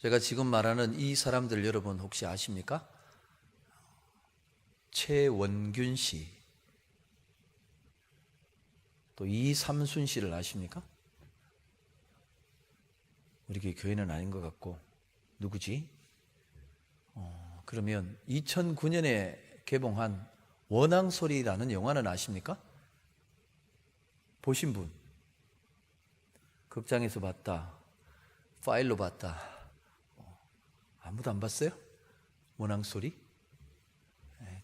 제가 지금 말하는 이 사람들 여러분 혹시 아십니까? 최원균 씨, 또 이삼순 씨를 아십니까? 우리 교회는 아닌 것 같고 누구지? 그러면 2009년에 개봉한 원앙소리라는 영화는 아십니까? 보신 분? 극장에서 봤다, 파일로 봤다, 아무도 안 봤어요? 원앙소리?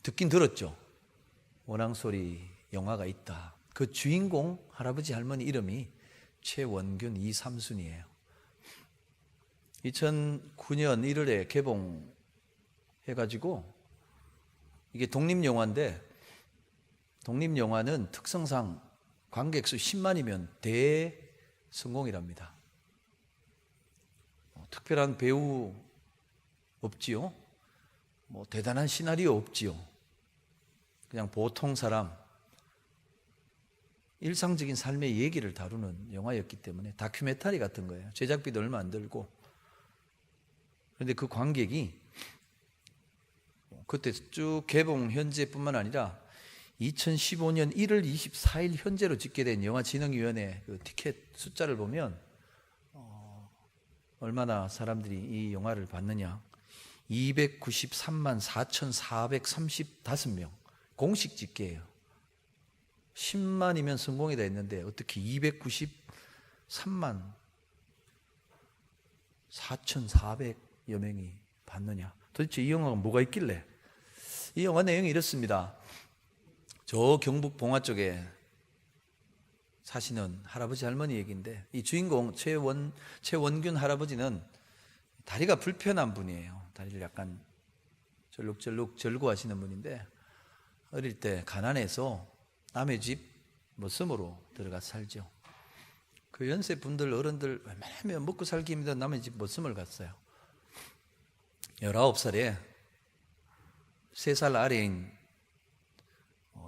듣긴 들었죠. 원앙소리 영화가 있다. 그 주인공 할아버지 할머니 이름이 최원균, 이삼순이에요. 2009년 1월에 개봉해가지고 이게 독립영화인데, 독립영화는 특성상 관객수 10만이면 대성공이랍니다. 특별한 배우 없지요. 대단한 시나리오 없지요. 그냥 보통 사람, 일상적인 삶의 얘기를 다루는 영화였기 때문에 다큐멘터리 같은 거예요. 제작비도 얼마 안 들고. 그런데 그 관객이 그때 쭉 개봉 현재뿐만 아니라 2015년 1월 24일 현재로 집계된 영화진흥위원회 그 티켓 숫자를 보면 얼마나 사람들이 이 영화를 봤느냐. 293만 4,435명. 공식 집계예요. 10만이면 성공이다 했는데 어떻게 293만 4,400여 명이 봤느냐. 도대체 이 영화가 뭐가 있길래. 이 영화 내용이 이렇습니다. 저 경북 봉화 쪽에 사시는 할아버지 할머니 얘기인데, 이 주인공 최원균 할아버지는 다리가 불편한 분이에요. 다리를 약간 절룩절룩 절고 하시는 분인데, 어릴 때 가난해서 남의 집 머슴으로 들어가 살죠. 그 연세 분들 어른들 웬만하면 먹고 살기 힘든 남의 집 머슴을 갔어요. 19살에 3살 아래인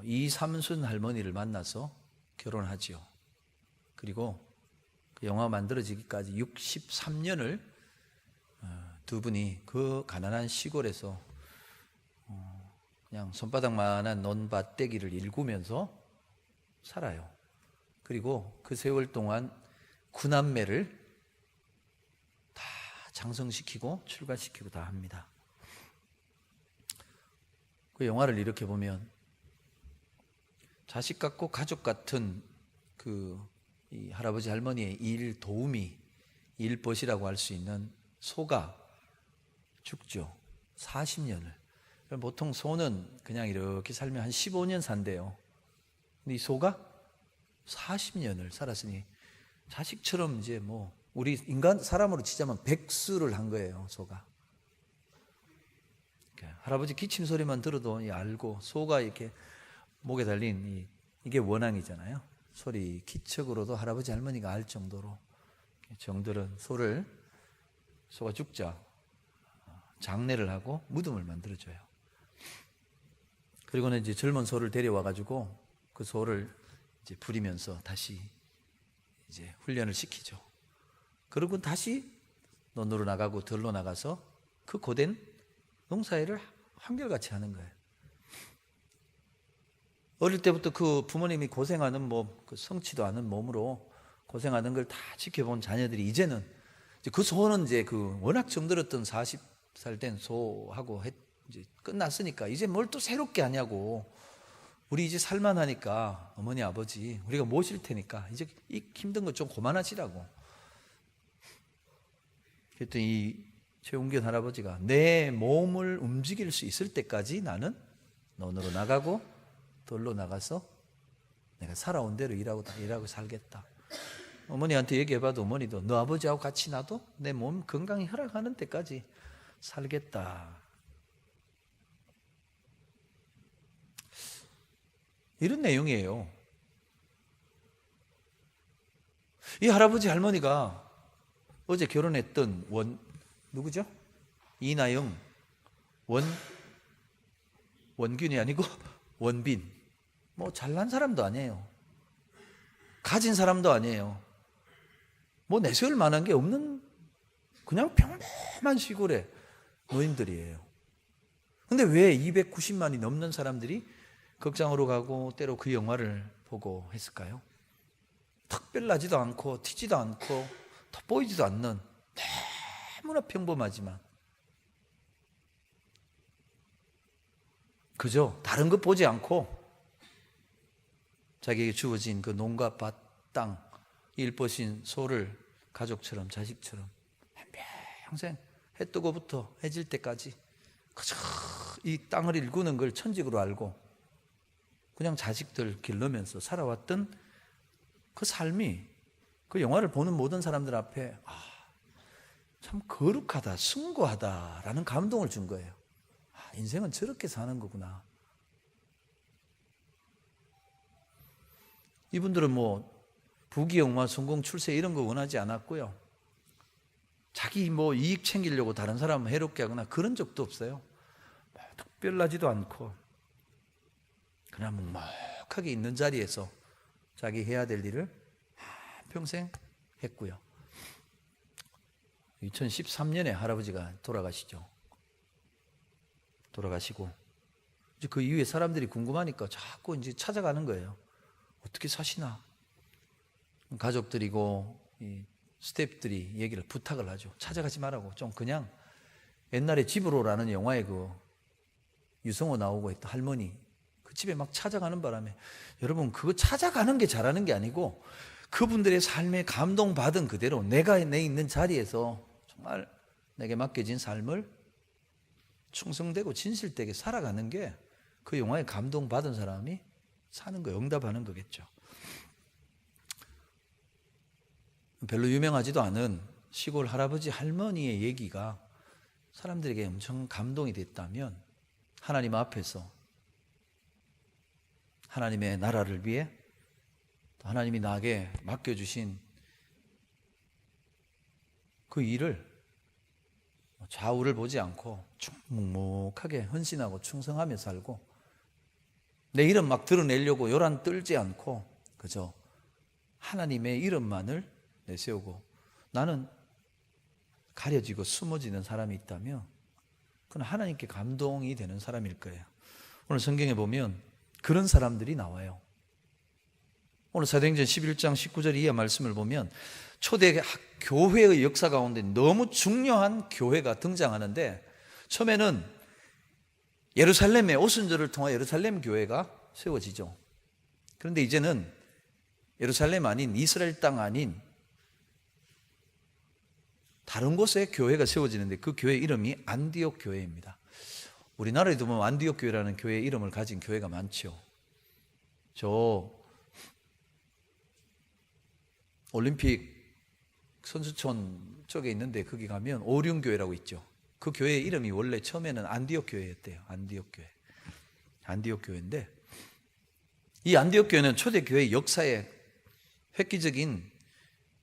이삼순 할머니를 만나서 결혼하지요. 그리고 그 영화 만들어지기까지 63년을 두 분이 그 가난한 시골에서 그냥 손바닥만한 논밭대기를 일구면서 살아요. 그리고 그 세월 동안 구남매를 다 장성시키고 출가시키고 다 합니다. 그 영화를 이렇게 보면 자식 같고 가족 같은 이 할아버지 할머니의 일 도우미, 일벗이라고 할 수 있는 소가 죽죠. 40년을. 보통 소는 그냥 이렇게 살면 한 15년 산대요. 근데 이 소가 40년을 살았으니 자식처럼 이제 우리 인간 사람으로 치자면 백수를 한 거예요, 소가. 할아버지 기침 소리만 들어도 알고, 소가 이렇게 목에 달린 이게 원앙이잖아요. 소리 기척으로도 할아버지 할머니가 알 정도로 정들은 소가 죽자 장례를 하고 무덤을 만들어줘요. 그리고는 이제 젊은 소를 데려와가지고 그 소를 이제 부리면서 다시 이제 훈련을 시키죠. 그리고 다시 논으로 나가고 들로 나가서 그 고된 농사일을 한결같이 하는 거예요. 어릴 때부터 그 부모님이 고생하는 그 성치도 않은 몸으로 고생하는 걸 다 지켜본 자녀들이 이제는 그 소는 이제 워낙 정들었던 40살 된 소하고 이제 끝났으니까 이제 뭘 또 새롭게 하냐고. 우리 이제 살만하니까 어머니 아버지 우리가 모실 테니까 이제 이 힘든 거 좀 그만하시라고. 그랬더니 이 최원균 할아버지가 내 몸을 움직일 수 있을 때까지 나는 논으로 나가고 돌로 나가서 내가 살아온 대로 일하고 살겠다. 어머니한테 얘기해봐도 어머니도 너 아버지하고 같이 나도 내 몸 건강히 허락하는 때까지 살겠다. 이런 내용이에요. 이 할아버지 할머니가 어제 결혼했던 누구죠? 이나영, 원균이 아니고 원빈. 잘난 사람도 아니에요. 가진 사람도 아니에요. 내세울 만한 게 없는 그냥 평범한 시골의 노인들이에요. 근데 왜 290만이 넘는 사람들이 극장으로 가고 때로 그 영화를 보고 했을까요? 특별하지도 않고 튀지도 않고 돋보이지도 않는 너무나 평범하지만 그죠? 다른 것 보지 않고 자기에게 주어진 그 농가 밭, 땅, 일버신 소를 가족처럼 자식처럼 평생 해 뜨고부터 해질 때까지 그저 이 땅을 일구는 걸 천직으로 알고 그냥 자식들 길러면서 살아왔던 그 삶이 그 영화를 보는 모든 사람들 앞에 참 거룩하다, 숭고하다라는 감동을 준 거예요. 인생은 저렇게 사는 거구나. 이분들은 뭐 부귀영화, 성공, 출세 이런 거 원하지 않았고요. 자기 뭐 이익 챙기려고 다른 사람 해롭게 하거나 그런 적도 없어요. 특별하지도 않고 그냥 묵묵하게 있는 자리에서 자기 해야 될 일을 평생 했고요. 2013년에 할아버지가 돌아가시고 이제 그 이후에 사람들이 궁금하니까 자꾸 이제 찾아가는 거예요. 어떻게 사시나? 가족들이고 이 스태프들이 얘기를 부탁을 하죠. 찾아가지 말라고. 좀 그냥 옛날에 집으로라는 영화에 그 유성호 나오고 했던 할머니 그 집에 막 찾아가는 바람에 여러분 그거 찾아가는 게 잘하는 게 아니고 그분들의 삶에 감동받은 그대로 내가 내 있는 자리에서 정말 내게 맡겨진 삶을 충성되고 진실되게 살아가는 게 그 영화에 감동받은 사람이 사는 거 응답하는 거겠죠. 별로 유명하지도 않은 시골 할아버지 할머니의 얘기가 사람들에게 엄청 감동이 됐다면 하나님 앞에서 하나님의 나라를 위해 하나님이 나에게 맡겨주신 그 일을 좌우를 보지 않고 묵묵하게 헌신하고 충성하며 살고 내 이름 막 드러내려고 요란 떨지 않고 그저 하나님의 이름만을 내세우고 나는 가려지고 숨어지는 사람이 있다면 그건 하나님께 감동이 되는 사람일 거예요. 오늘 성경에 보면 그런 사람들이 나와요. 오늘 사도행전 11장 19절 이하 말씀을 보면 초대 교회의 역사 가운데 너무 중요한 교회가 등장하는데 처음에는 예루살렘의 오순절을 통한 예루살렘 교회가 세워지죠. 그런데 이제는 예루살렘 아닌 이스라엘 땅 아닌 다른 곳에 교회가 세워지는데 그 교회 이름이 안디옥 교회입니다. 우리나라에도 보면 안디옥 교회라는 교회 이름을 가진 교회가 많죠. 저 올림픽 선수촌 쪽에 있는데 거기 가면 오륜교회라고 있죠. 그 교회 이름이 원래 처음에는 안디옥 교회였대요. 안디옥 교회. 안디옥 교회인데 이 안디옥 교회는 초대교회 역사의 획기적인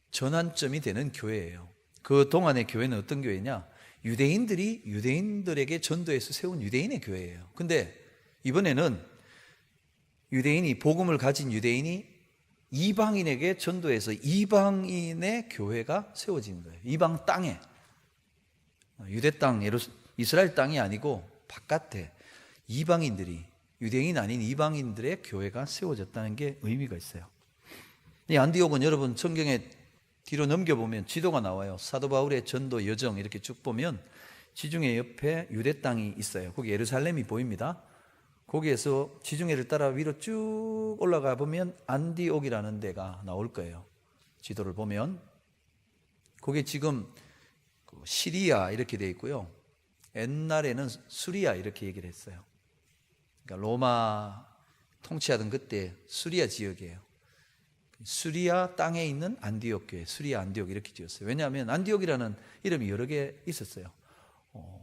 전환점이 되는 교회예요. 그 동안의 교회는 어떤 교회냐? 유대인들이 유대인들에게 전도해서 세운 유대인의 교회예요. 근데 이번에는 유대인이 복음을 가진 유대인이 이방인에게 전도해서 이방인의 교회가 세워진 거예요. 이방 땅에 유대 땅, 이스라엘 땅이 아니고 바깥에 이방인들이 유대인 아닌 이방인들의 교회가 세워졌다는 게 의미가 있어요. 이 안디옥은 여러분 성경에 뒤로 넘겨보면 지도가 나와요. 사도 바울의 전도 여정 이렇게 쭉 보면 지중해 옆에 유대 땅이 있어요. 거기 예루살렘이 보입니다. 거기에서 지중해를 따라 위로 쭉 올라가 보면 안디옥이라는 데가 나올 거예요. 지도를 보면 거기 지금 시리아 이렇게 되어 있고요. 옛날에는 수리아 이렇게 얘기를 했어요. 그러니까 로마 통치하던 그때 수리아 지역이에요. 수리아 땅에 있는 안디옥 교회, 수리아 안디옥 이렇게 지었어요. 왜냐하면 안디옥이라는 이름이 여러 개 있었어요.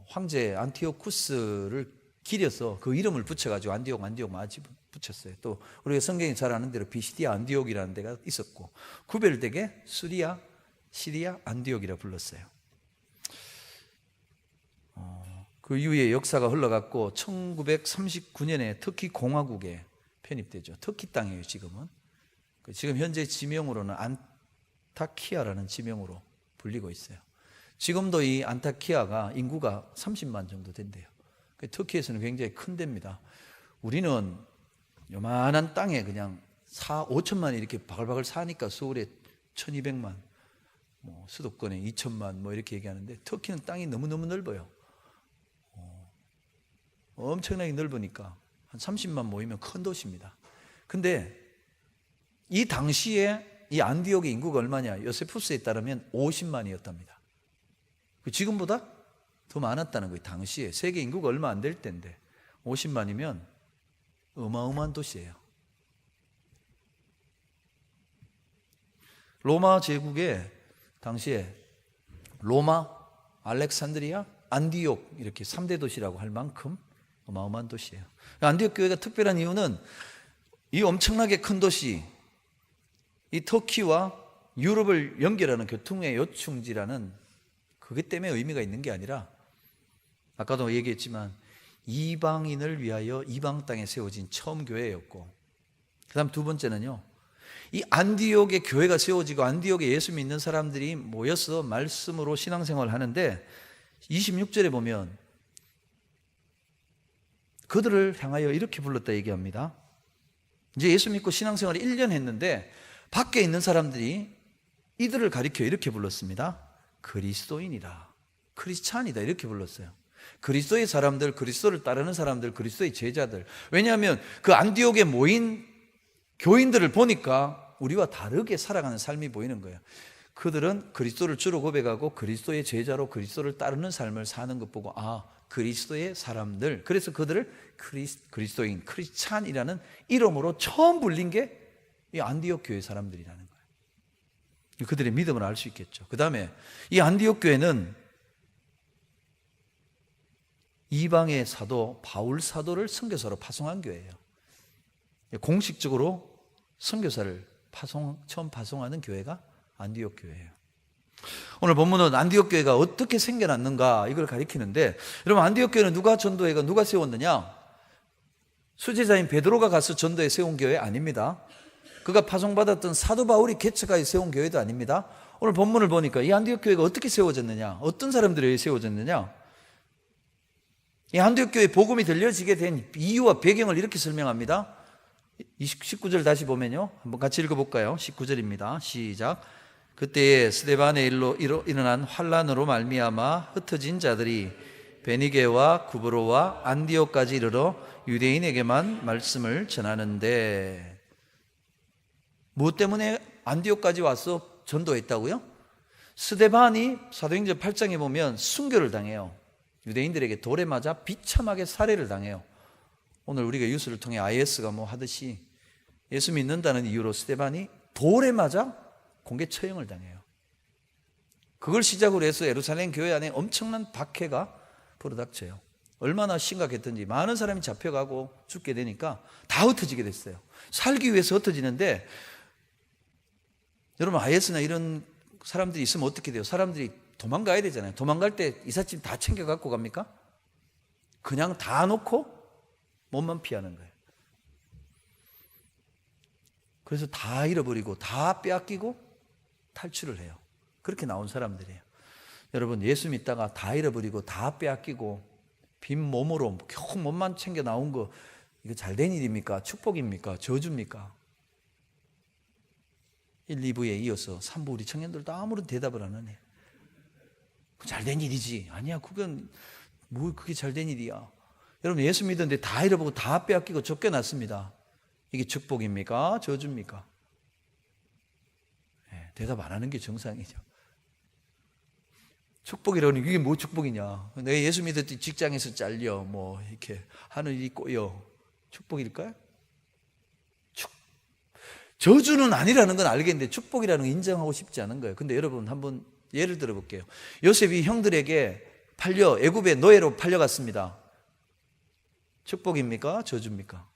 황제 안티오쿠스를 기려서 그 이름을 붙여가지고 안디옥 많이 붙였어요. 또 우리가 성경이 잘 아는 대로 비시디아 안디옥이라는 데가 있었고 구별되게 수리아, 시리아 안디옥이라 불렀어요. 그 이후에 역사가 흘러갔고 1939년에 터키 공화국에 편입되죠. 터키 땅이에요. 지금은. 지금 현재 지명으로는 안타키아라는 지명으로 불리고 있어요. 지금도 이 안타키아가 인구가 30만 정도 된대요. 터키에서는 굉장히 큰 데입니다. 우리는 요만한 땅에 그냥 5천만 이렇게 바글바글 사니까 서울에 1200만, 뭐 수도권에 2000만 뭐 이렇게 얘기하는데, 터키는 땅이 너무너무 넓어요. 엄청나게 넓으니까 한 30만 모이면 큰 도시입니다. 근데 이 당시에 이 안디옥의 인구가 얼마냐? 요세푸스에 따르면 50만이었답니다. 지금보다 더 많았다는 거예요. 당시에 세계 인구가 얼마 안 될 때인데 50만이면 어마어마한 도시예요. 로마 제국의 당시에 로마, 알렉산드리아, 안디옥 이렇게 3대 도시라고 할 만큼 어마어마한 도시예요. 안디옥 교회가 특별한 이유는 이 엄청나게 큰 도시, 이 터키와 유럽을 연결하는 교통의 요충지라는 그것 때문에 의미가 있는 게 아니라, 아까도 얘기했지만 이방인을 위하여 이방 땅에 세워진 처음 교회였고, 그 다음 두 번째는요, 이 안디옥의 교회가 세워지고 안디옥에 예수 믿는 사람들이 모여서 말씀으로 신앙생활을 하는데 26절에 보면 그들을 향하여 이렇게 불렀다 얘기합니다. 이제 예수 믿고 신앙생활을 1년 했는데 밖에 있는 사람들이 이들을 가리켜 이렇게 불렀습니다. 그리스도인이다, 크리스찬이다 이렇게 불렀어요. 그리스도의 사람들, 그리스도를 따르는 사람들, 그리스도의 제자들. 왜냐하면 그 안디옥에 모인 교인들을 보니까 우리와 다르게 살아가는 삶이 보이는 거예요. 그들은 그리스도를 주로 고백하고 그리스도의 제자로 그리스도를 따르는 삶을 사는 것 보고, 아, 그리스도의 사람들, 그래서 그들을 그리스도인, 크리스찬이라는 이름으로 처음 불린 게 이 안디옥 교회 사람들이라는 거예요. 그들의 믿음을 알 수 있겠죠. 그 다음에 이 안디옥 교회는 이방의 사도 바울 사도를 선교사로 파송한 교회예요. 공식적으로 선교사를 처음 파송하는 교회가 안디옥 교회예요. 오늘 본문은 안디옥 교회가 어떻게 생겨났는가 이걸 가리키는데, 여러분 안디옥 교회는 누가 전도회가 누가 세웠느냐? 수제자인 베드로가 가서 전도에 세운 교회 아닙니다. 그가 파송받았던 사도 바울이 개척하여 세운 교회도 아닙니다. 오늘 본문을 보니까 이 안디옥 교회가 어떻게 세워졌느냐, 어떤 사람들이 세워졌느냐, 이 안디옥 교회 복음이 들려지게 된 이유와 배경을 이렇게 설명합니다. 19절 다시 보면요, 한번 같이 읽어볼까요? 19절입니다. 시작. 그때에 스데반의 일로 일어난 환란으로 말미암아 흩어진 자들이 베니게와 구브로와 안디옥까지 이르러 유대인에게만 말씀을 전하는데, 무엇 때문에 안디옥까지 와서 전도했다고요? 스데반이 사도행전 8장에 보면 순교를 당해요. 유대인들에게 돌에 맞아 비참하게 살해를 당해요. 오늘 우리가 뉴스를 통해 IS가 뭐 하듯이 예수 믿는다는 이유로 스데반이 돌에 맞아 공개 처형을 당해요. 그걸 시작으로 해서 예루살렘 교회 안에 엄청난 박해가 불어닥쳐요. 얼마나 심각했던지 많은 사람이 잡혀가고 죽게 되니까 다 흩어지게 됐어요. 살기 위해서 흩어지는데, 여러분 IS나 이런 사람들이 있으면 어떻게 돼요? 사람들이 도망가야 되잖아요. 도망갈 때 이삿짐 다 챙겨 갖고 갑니까? 그냥 다 놓고 몸만 피하는 거예요. 그래서 다 잃어버리고 다 빼앗기고 탈출을 해요. 그렇게 나온 사람들이에요. 여러분 예수 믿다가 다 잃어버리고 다 빼앗기고 빈 몸으로 겨우 몸만 챙겨 나온 거, 이거 잘된 일입니까? 축복입니까? 저주입니까? 1, 2부에 이어서 3부 우리 청년들도 아무런 대답을 안 하네. 잘된 일이지. 아니야, 그건 뭐 그게 잘된 일이야. 여러분 예수 믿었는데 다 잃어버리고 다 빼앗기고 쫓겨났습니다. 이게 축복입니까? 저주입니까? 네, 대답 안 하는 게 정상이죠. 축복이라는 게 이게 뭐 축복이냐? 내가 예수 믿었더니 직장에서 잘려 뭐 이렇게 하는 일이 꼬여. 축복일까요? 저주는 아니라는 건 알겠는데 축복이라는 걸 인정하고 싶지 않은 거예요. 근데 여러분 한번 예를 들어 볼게요. 요셉이 형들에게 팔려 애굽의 노예로 팔려갔습니다. 축복입니까? 저주입니까?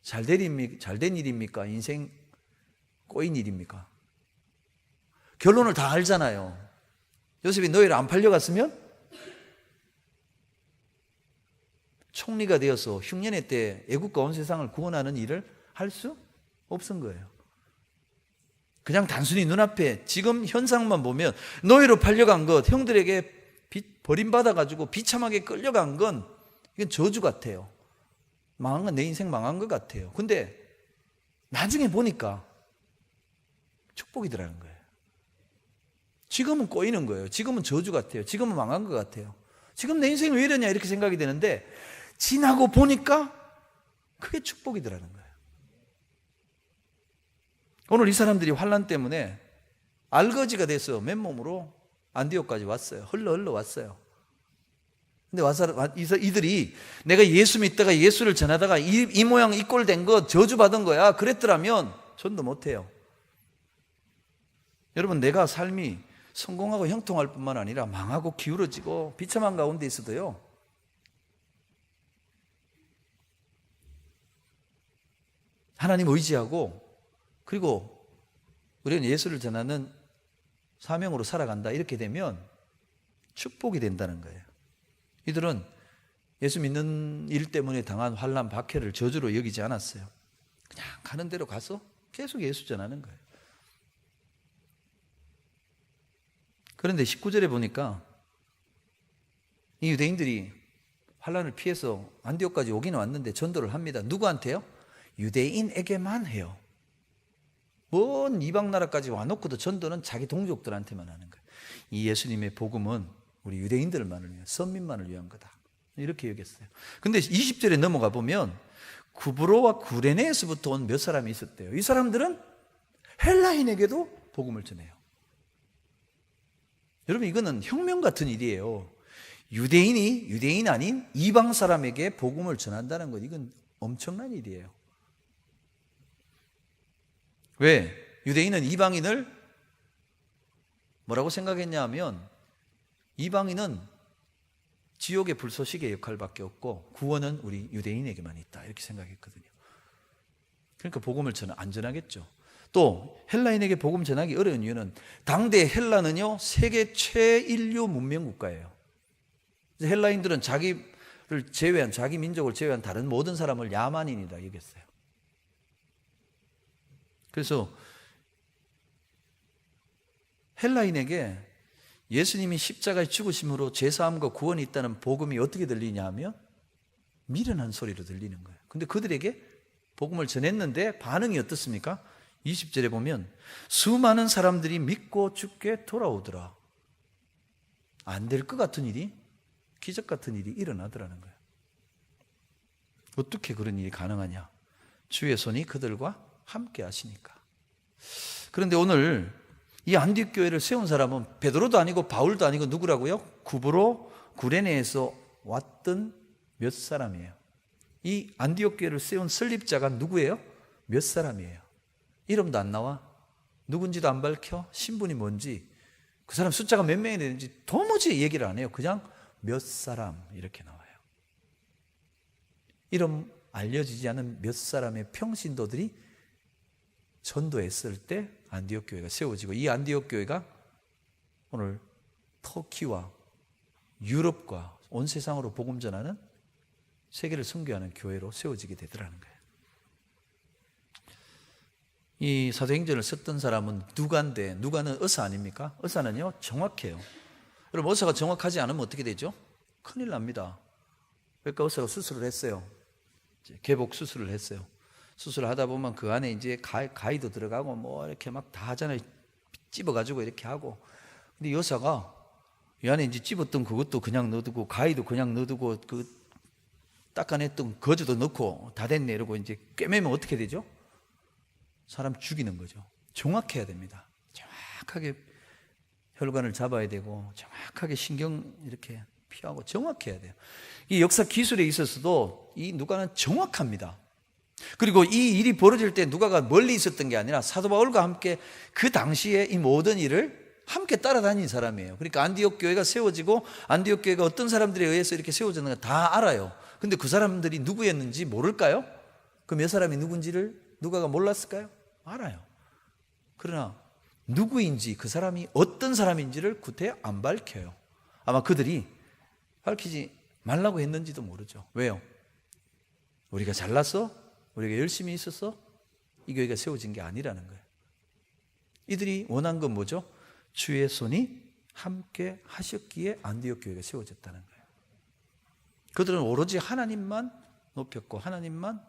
잘된 일입니까? 인생 꼬인 일입니까? 결론을 다 알잖아요. 요셉이 노예로 안 팔려갔으면 총리가 되어서 흉년의 때 애국과 온 세상을 구원하는 일을 할 수 없은 거예요. 그냥 단순히 눈앞에 지금 현상만 보면 노예로 팔려간 것, 형들에게 버림받아가지고 비참하게 끌려간 건 이건 저주 같아요. 망한 건 내 인생 망한 것 같아요. 근데 나중에 보니까 축복이더라는 거예요. 지금은 꼬이는 거예요. 지금은 저주 같아요. 지금은 망한 것 같아요. 지금 내 인생이 왜 이러냐 이렇게 생각이 되는데 지나고 보니까 그게 축복이더라는 거예요. 오늘 이 사람들이 환난 때문에 알거지가 돼서 맨몸으로 안디옥까지 왔어요. 흘러 왔어요. 근데 와서 이들이 내가 예수 믿다가 예수를 전하다가 이 모양 이 꼴 된 거 저주받은 거야 그랬더라면 전도 못해요. 여러분, 내가 삶이 성공하고 형통할 뿐만 아니라 망하고 기울어지고 비참한 가운데 있어도요, 하나님 의지하고 그리고 우리는 예수를 전하는 사명으로 살아간다 이렇게 되면 축복이 된다는 거예요. 이들은 예수 믿는 일 때문에 당한 환난 박해를 저주로 여기지 않았어요. 그냥 가는 대로 가서 계속 예수 전하는 거예요. 그런데 19절에 보니까 이 유대인들이 환난을 피해서 안디옥까지 오기는 왔는데 전도를 합니다. 누구한테요? 유대인에게만 해요. 먼 이방 나라까지 와놓고도 전도는 자기 동족들한테만 하는 거예요. 이 예수님의 복음은 우리 유대인들만을 위한, 선민만을 위한 거다 이렇게 여겼어요. 근데 20절에 넘어가 보면 구브로와 구레네에서부터 온 몇 사람이 있었대요. 이 사람들은 헬라인에게도 복음을 전해요. 여러분, 이거는 혁명 같은 일이에요. 유대인이 유대인 아닌 이방 사람에게 복음을 전한다는 것, 이건 엄청난 일이에요. 왜? 유대인은 이방인을 뭐라고 생각했냐 하면 이방인은 지옥의 불쏘시개 역할밖에 없고 구원은 우리 유대인에게만 있다 이렇게 생각했거든요. 그러니까 복음을 안 전하겠죠. 또 헬라인에게 복음 전하기 어려운 이유는 당대 헬라는요 세계 최인류 문명 국가예요. 헬라인들은 자기를 제외한, 자기 민족을 제외한 다른 모든 사람을 야만인이다 여겼어요. 그래서 헬라인에게 예수님이 십자가에 죽으심으로 죄사함과 구원이 있다는 복음이 어떻게 들리냐 하면 미련한 소리로 들리는 거예요. 근데 그들에게 복음을 전했는데 반응이 어떻습니까? 20절에 보면 수많은 사람들이 믿고 주께 돌아오더라. 안 될 것 같은 일이, 기적 같은 일이 일어나더라는 거예요. 어떻게 그런 일이 가능하냐? 주의 손이 그들과 함께 하시니까. 그런데 오늘 이 안디옥 교회를 세운 사람은 베드로도 아니고 바울도 아니고 누구라고요? 구브로 구레네에서 왔던 몇 사람이에요. 이 안디옥 교회를 세운 설립자가 누구예요? 몇 사람이에요. 이름도 안 나와, 누군지도 안 밝혀, 신분이 뭔지, 그 사람 숫자가 몇 명이 되는지 도무지 얘기를 안 해요. 그냥 몇 사람 이렇게 나와요. 이름 알려지지 않은 몇 사람의 평신도들이 전도했을 때 안디옥 교회가 세워지고, 이 안디옥 교회가 오늘 터키와 유럽과 온 세상으로 복음 전하는, 세계를 선교하는 교회로 세워지게 되더라는 거예요. 이 사도행전을 썼던 사람은 누가인데, 누가는 의사 아닙니까? 의사는요 정확해요. 여러분, 의사가 정확하지 않으면 어떻게 되죠? 큰일 납니다. 그러니까 의사가 수술을 했어요. 개복 수술을 했어요. 수술을 하다 보면 그 안에 이제 가위도 들어가고 뭐 이렇게 막 다 하잖아요. 찝어가지고 이렇게 하고. 근데 여사가 이 안에 이제 찝었던 그것도 그냥 넣어두고, 가위도 그냥 넣어두고, 그 닦아냈던 거즈도 넣고 다 됐네 이러고 이제 꿰매면 어떻게 되죠? 사람 죽이는 거죠. 정확해야 됩니다. 정확하게 혈관을 잡아야 되고, 정확하게 신경 이렇게 피하고 정확해야 돼요. 이 역사 기술에 있어서도 이 누가는 정확합니다. 그리고 이 일이 벌어질 때 누가가 멀리 있었던 게 아니라 사도 바울과 함께 그 당시에 이 모든 일을 함께 따라다닌 사람이에요. 그러니까 안디옥 교회가 세워지고 안디옥 교회가 어떤 사람들에 의해서 이렇게 세워졌는가 다 알아요. 근데 그 사람들이 누구였는지 모를까요? 그 몇 사람이 누군지를 누가가 몰랐을까요? 알아요. 그러나 누구인지, 그 사람이 어떤 사람인지를 구태 안 밝혀요. 아마 그들이 밝히지 말라고 했는지도 모르죠. 왜요? 우리가 잘났어? 우리가 열심히 있어서 이 교회가 세워진 게 아니라는 거예요. 이들이 원한 건 뭐죠? 주의 손이 함께 하셨기에 안디옥 교회가 세워졌다는 거예요. 그들은 오로지 하나님만 높였고 하나님만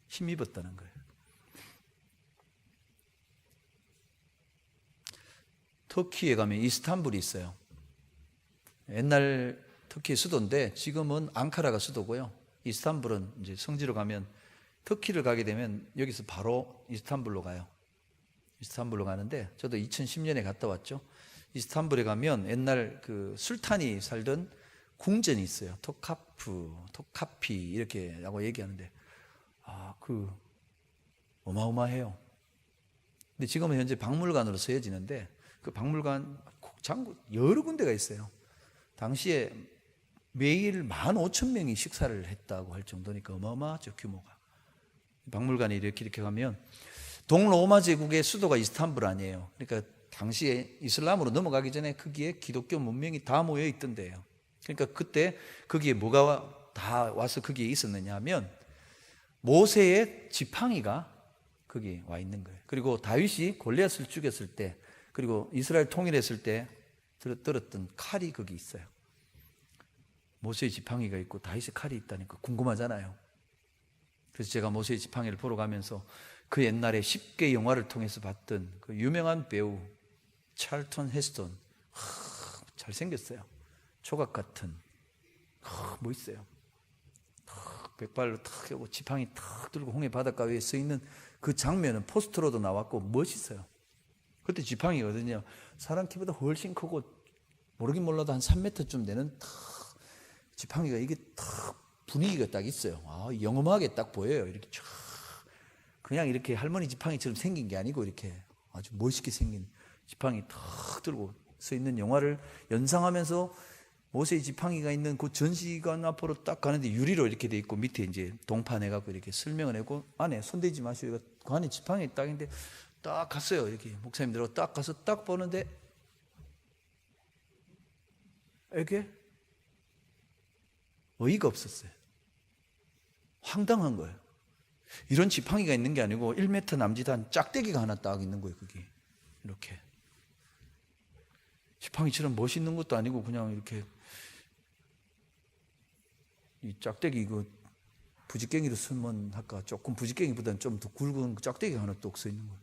힘입었다는 거예요. 터키에 가면 이스탄불이 있어요. 옛날 터키의 수도인데 지금은 앙카라가 수도고요. 이스탄불은 이제 성지로 가면, 터키를 가게 되면 여기서 바로 이스탄불로 가요. 이스탄불로 가는데 저도 2010년에 갔다 왔죠. 이스탄불에 가면 옛날 그 술탄이 살던 궁전이 있어요. 토카피 이렇게 라고 얘기하는데 그 어마어마해요. 근데 지금은 현재 박물관으로 쓰여지는데 그 박물관 여러 군데가 있어요. 당시에 매일 15,000명이 식사를 했다고 할 정도니까 어마어마하죠, 규모가. 박물관에 이렇게 가면 동로마 제국의 수도가 이스탄불 아니에요. 그러니까 당시에 이슬람으로 넘어가기 전에 거기에 기독교 문명이 다 모여 있던 데예요. 그러니까 그때 거기에 뭐가 다 와서 거기에 있었느냐 하면 모세의 지팡이가 거기에 와 있는 거예요. 그리고 다윗이 골리앗을 죽였을 때, 그리고 이스라엘 통일했을 때 들었던 칼이 거기 있어요. 모세의 지팡이가 있고 다윗의 칼이 있다니까 궁금하잖아요. 그래서 제가 모세의 지팡이를 보러 가면서 그 옛날에 10개 영화를 통해서 봤던 그 유명한 배우 찰턴 헤스턴, 잘생겼어요. 조각 같은, 멋있어요. 백발로 탁 하고 지팡이 탁 들고 홍해 바닷가 위에 서 있는 그 장면은 포스터로도 나왔고 멋있어요. 그때 지팡이거든요. 사람 키보다 훨씬 크고 모르긴 몰라도 한 3m쯤 되는 탁 지팡이가, 이게 탁 분위기가 딱 있어요. 영험하게 딱 보여요. 이렇게 쫙 그냥 이렇게 할머니 지팡이처럼 생긴 게 아니고 이렇게 아주 멋있게 생긴 지팡이 탁 들고 서 있는 영화를 연상하면서 모세의 지팡이가 있는 그 전시관 앞으로 딱 가는데 유리로 이렇게 돼 있고 밑에 이제 동판 해갖고 이렇게 설명을 하고 안에 손대지 마시고 그 안에 지팡이 딱 있는데 딱 갔어요. 이렇게 목사님들하고 딱 가서 딱 보는데 이게 어이가 없었어요. 황당한 거예요. 이런 지팡이가 있는 게 아니고 1m 남짓한 짝대기가 하나 딱 있는 거예요. 거기 이렇게 지팡이처럼 멋있는 것도 아니고 그냥 이렇게 이 짝대기 이거 부지깽이로 쓰면 할까, 조금 부지깽이보다는 좀 더 굵은 짝대기가 하나 또 써 있는 거예요.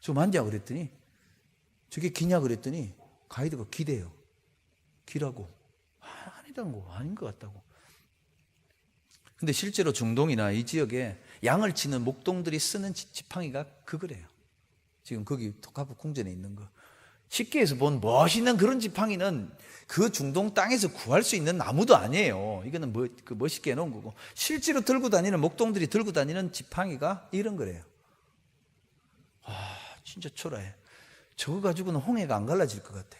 저 만지자 그랬더니 저게 기냐 그랬더니 가이드가 기대요. 기라고. 아니다고, 아닌 것 같다고. 근데 실제로 중동이나 이 지역에 양을 치는 목동들이 쓰는 지팡이가 그거래요. 지금 거기 토카프 궁전에 있는 거. 쉽게 해서 본 멋있는 그런 지팡이는 그 중동 땅에서 구할 수 있는 나무도 아니에요. 이거는 멋있게 해놓은 거고, 실제로 들고 다니는 목동들이 들고 다니는 지팡이가 이런 거래요. 진짜 초라해. 저거 가지고는 홍해가 안 갈라질 것 같아.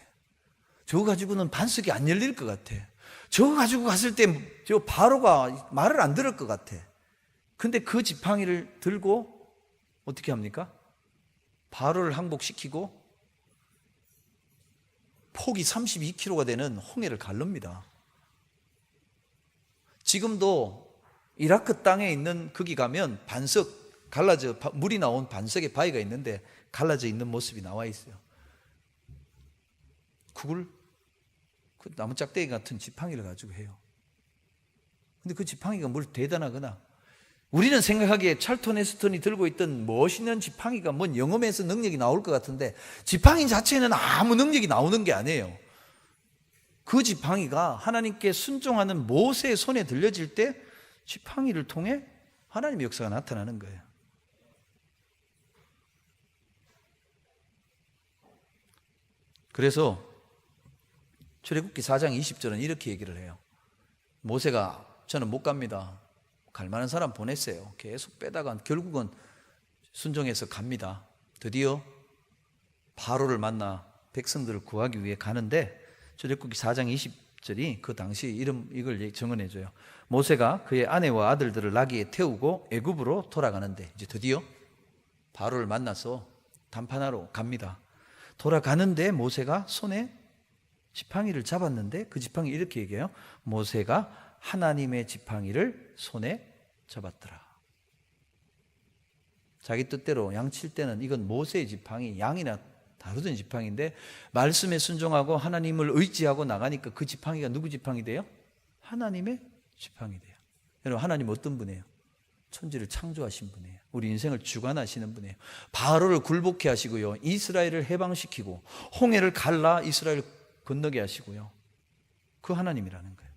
저거 가지고는 반석이 안 열릴 것 같아. 저거 가지고 갔을 때 저 바로가 말을 안 들을 것 같아. 근데 그 지팡이를 들고 어떻게 합니까? 바로를 항복시키고 폭이 32km가 되는 홍해를 갈릅니다. 지금도 이라크 땅에 있는 거기 가면 반석 갈라져, 물이 나온 반석의 바위가 있는데 갈라져 있는 모습이 나와 있어요. 그걸 그 나무 짝대기 같은 지팡이를 가지고 해요. 근데 그 지팡이가 뭘 대단하거나, 우리는 생각하기에 찰턴 헤스턴이 들고 있던 멋있는 지팡이가 뭔 영험에서 능력이 나올 것 같은데 지팡이 자체는 아무 능력이 나오는 게 아니에요. 그 지팡이가 하나님께 순종하는 모세의 손에 들려질 때 지팡이를 통해 하나님의 역사가 나타나는 거예요. 그래서 출애굽기 4장 20절은 이렇게 얘기를 해요. 모세가 저는 못 갑니다. 갈 만한 사람 보냈어요. 계속 빼다가 결국은 순종해서 갑니다. 드디어 바로를 만나 백성들을 구하기 위해 가는데 출애굽기 4장 20절이 그 당시 이걸 정언해줘요. 모세가 그의 아내와 아들들을 나귀에 태우고 애굽으로 돌아가는데, 이제 드디어 바로를 만나서 담판하러 갑니다. 돌아가는데 모세가 손에 지팡이를 잡았는데 그 지팡이 이렇게 얘기해요. 모세가 하나님의 지팡이를 손에 잡았더라. 자기 뜻대로 양칠 때는 이건 모세의 지팡이, 양이나 다루던 지팡이인데 말씀에 순종하고 하나님을 의지하고 나가니까 그 지팡이가 누구 지팡이 돼요? 하나님의 지팡이 돼요. 여러분, 하나님 어떤 분이에요? 천지를 창조하신 분이에요. 우리 인생을 주관하시는 분이에요. 바로를 굴복케 하시고요, 이스라엘을 해방시키고 홍해를 갈라 이스라엘을 건너게 하시고요, 그 하나님이라는 거예요.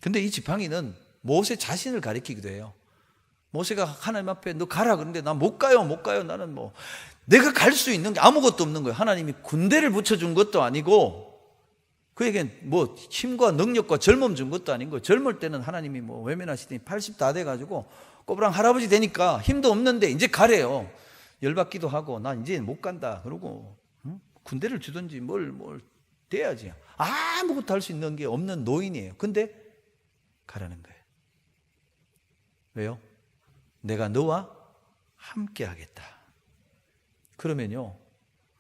근데 이 지팡이는 모세 자신을 가리키기도 해요. 모세가 하나님 앞에 너 가라 그런데 나 못 가요. 나는 뭐 내가 갈 수 있는 게 아무것도 없는 거예요. 하나님이 군대를 붙여준 것도 아니고 그에겐 뭐 힘과 능력과 젊음 준 것도 아니고, 젊을 때는 하나님이 뭐 외면하시더니 80 다 돼가지고 꼬부랑 할아버지 되니까 힘도 없는데 이제 가래요. 열받기도 하고 나 이제 못 간다 그러고, 군대를 주든지 뭘 돼야지. 아무것도 할 수 있는 게 없는 노인이에요. 근데 가라는 거예요. 왜요? 내가 너와 함께 하겠다. 그러면요,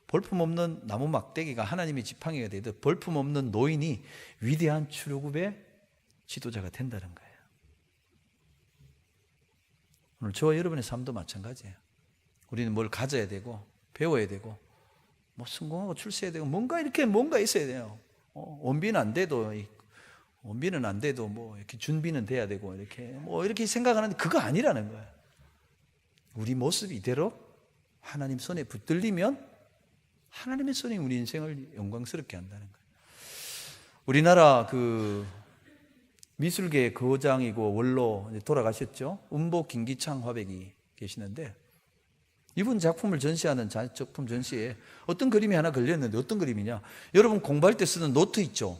볼품없는 나무 막대기가 하나님의 지팡이가 되듯 볼품없는 노인이 위대한 출애굽의 지도자가 된다는 거예요. 오늘 저와 여러분의 삶도 마찬가지예요. 우리는 뭘 가져야 되고 배워야 되고 뭐 성공하고 출세해야 되고 뭔가 있어야 돼요. 원비는 안 돼도 뭐 이렇게 준비는 돼야 되고 이렇게 생각하는데 그거 아니라는 거예요. 우리 모습 이대로 하나님 손에 붙들리면 하나님의 손이 우리 인생을 영광스럽게 한다는 거예요. 우리나라 그 미술계의 거장이고 원로 돌아가셨죠. 음보 김기창 화백이 계시는데, 이분 작품을 전시하는 작품 전시에 어떤 그림이 하나 걸렸는데, 어떤 그림이냐, 여러분 공부할 때 쓰는 노트 있죠.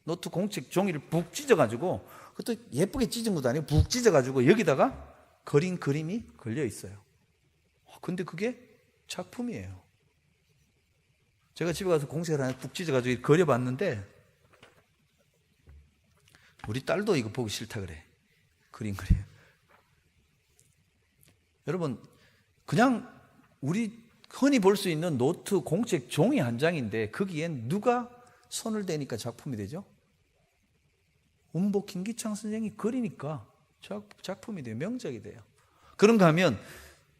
노트 공책 종이를 북 찢어가지고, 그것도 예쁘게 찢은 것도 아니고 북 찢어가지고 여기다가 그린 그림이 걸려 있어요. 근데 그게 작품이에요. 제가 집에 가서 공책을 하나 북 찢어가지고 그려봤는데, 우리 딸도 이거 보기 싫다 그래. 그림 그려. 여러분, 그냥 우리 흔히 볼 수 있는 노트 공책 종이 한 장인데 거기엔 누가 손을 대니까 작품이 되죠? 음보 김기창 선생이 그리니까 작품이 돼요. 명작이 돼요. 그런가 하면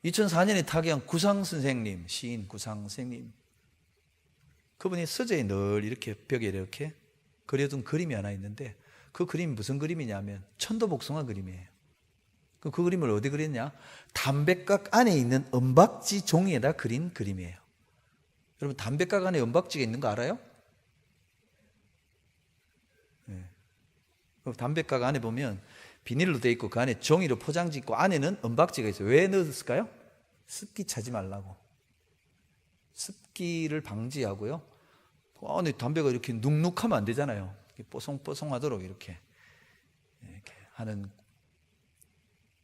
2004년에 타계한 구상 선생님, 시인 구상 선생님, 그분이 서재에 늘 이렇게 벽에 이렇게 그려둔 그림이 하나 있는데, 그 그림이 무슨 그림이냐면 천도복숭아 그림이에요. 그 그림을 어디 그렸냐? 담배각 안에 있는 은박지 종이에다 그린 그림이에요. 여러분, 담배각 안에 은박지가 있는 거 알아요? 네. 담배각 안에 보면 비닐로 되어 있고 그 안에 종이로 포장지 있고 안에는 은박지가 있어요. 왜 넣었을까요? 습기 차지 말라고. 습기를 방지하고요. 안에 담배가 이렇게 눅눅하면 안 되잖아요. 뽀송뽀송하도록 이렇게 하는.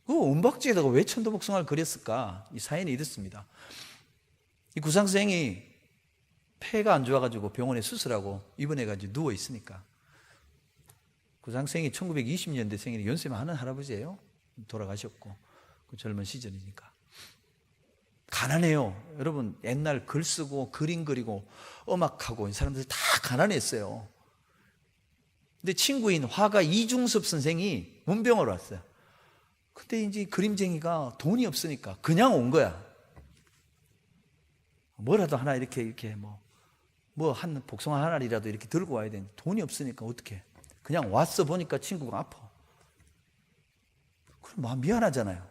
그 은박지에다가 왜 천도복숭아를 그렸을까? 이 사연이 이렇습니다. 이 구상생이 폐가 안 좋아가지고 병원에 수술하고 입원해가지고 누워 있으니까, 구상생이 1920년대 생일에 연세 많은 할아버지예요. 돌아가셨고, 그 젊은 시절이니까. 가난해요. 여러분, 옛날 글 쓰고 그림 그리고 음악하고 이 사람들 다 가난했어요. 근데 친구인 화가 이중섭 선생이 문병으로 왔어요. 근데 이제 그림쟁이가 돈이 없으니까 그냥 온 거야. 뭐라도 하나 이렇게 한 복숭아 하나라도 이렇게 들고 와야 되는데 돈이 없으니까 어떻게? 그냥 왔어. 보니까 친구가 아파. 그럼 마음 미안하잖아요.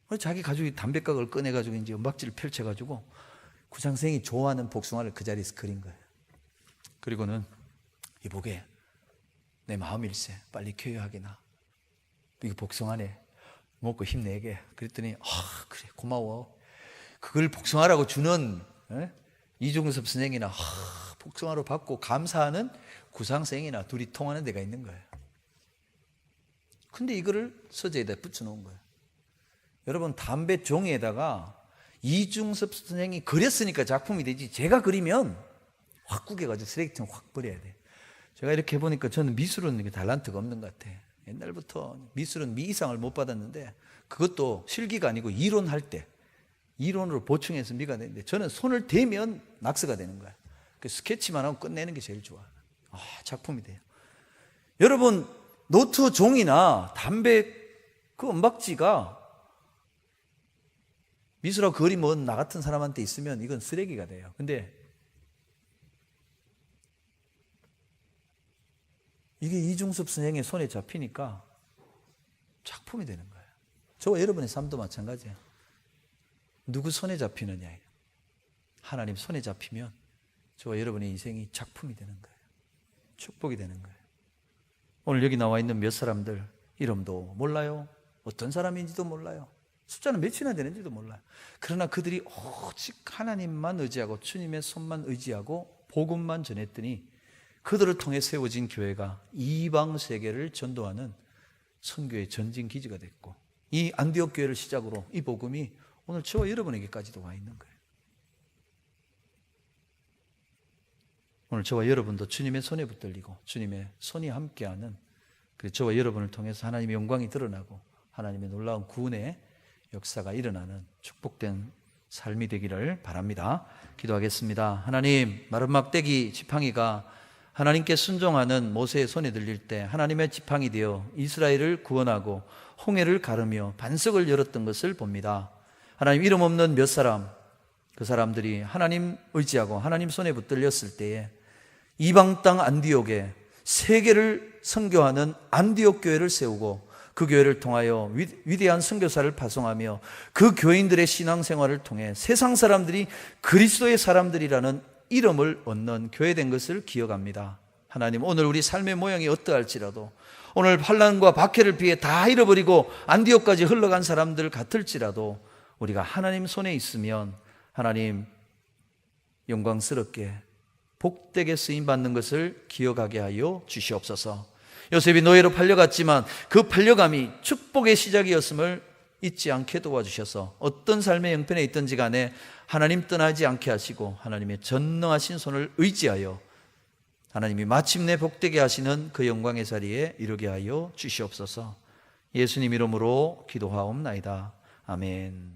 그래서 자기 가족이 담배각을 꺼내가지고 이제 은박지를 펼쳐가지고 구상생이 좋아하는 복숭아를 그 자리에서 그린 거예요. 그리고는 이보게, 내 마음일세 빨리 교회하게나. 이거 복숭아네. 먹고 힘내게. 그랬더니 그래 고마워. 그걸 복숭아라고 주는 이중섭 선생이나 복숭아로 받고 감사하는 구상생이나 둘이 통하는 데가 있는 거예요. 근데 이거를 서재에다 붙여놓은 거예요. 여러분, 담배 종이에다가 이중섭 선생이 그렸으니까 작품이 되지, 제가 그리면 확 구겨가지고 쓰레기통 확 버려야 돼. 제가 이렇게 해보니까 저는 미술은 달란트가 없는 것 같아. 옛날부터 미술은 미이상을 못 받았는데, 그것도 실기가 아니고 이론할 때 이론으로 보충해서 미가 되는데, 저는 손을 대면 낙서가 되는 거야. 그 스케치만 하고 끝내는 게 제일 좋아. 작품이 돼요. 여러분, 노트 종이나 담배 그 은박지가 미술하고 거리 먼 나 같은 사람한테 있으면 이건 쓰레기가 돼요. 근데 이게 이중섭 선생의 손에 잡히니까 작품이 되는 거예요. 저와 여러분의 삶도 마찬가지예요. 누구 손에 잡히느냐예요. 하나님 손에 잡히면 저와 여러분의 인생이 작품이 되는 거예요. 축복이 되는 거예요. 오늘 여기 나와 있는 몇 사람들 이름도 몰라요. 어떤 사람인지도 몰라요. 숫자는 몇이나 되는지도 몰라요. 그러나 그들이 오직 하나님만 의지하고 주님의 손만 의지하고 복음만 전했더니 그들을 통해 세워진 교회가 이방 세계를 전도하는 선교의 전진 기지가 됐고, 이 안디옥 교회를 시작으로 이 복음이 오늘 저와 여러분에게까지도 와 있는 거예요. 오늘 저와 여러분도 주님의 손에 붙들리고 주님의 손이 함께하는, 그래서 저와 여러분을 통해서 하나님의 영광이 드러나고 하나님의 놀라운 구원의 역사가 일어나는 축복된 삶이 되기를 바랍니다. 기도하겠습니다. 하나님, 마른 막대기 지팡이가 하나님께 순종하는 모세의 손에 들릴 때 하나님의 지팡이 되어 이스라엘을 구원하고 홍해를 가르며 반석을 열었던 것을 봅니다. 하나님, 이름 없는 몇 사람, 그 사람들이 하나님 의지하고 하나님 손에 붙들렸을 때에 이방 땅 안디옥에 세계를 선교하는 안디옥 교회를 세우고 그 교회를 통하여 위대한 선교사를 파송하며 그 교인들의 신앙생활을 통해 세상 사람들이 그리스도의 사람들이라는 이름을 얻는 교회된 것을 기억합니다. 하나님, 오늘 우리 삶의 모양이 어떠할지라도, 오늘 환난과 박해를 피해 다 잃어버리고 안디옥까지 흘러간 사람들 같을지라도 우리가 하나님 손에 있으면 하나님 영광스럽게 복되게 쓰임받는 것을 기억하게 하여 주시옵소서. 요셉이 노예로 팔려갔지만 그 팔려감이 축복의 시작이었음을 잊지 않게 도와주셔서 어떤 삶의 형편에 있든지 간에 하나님 떠나지 않게 하시고 하나님의 전능하신 손을 의지하여 하나님이 마침내 복되게 하시는 그 영광의 자리에 이르게 하여 주시옵소서. 예수님 이름으로 기도하옵나이다. 아멘.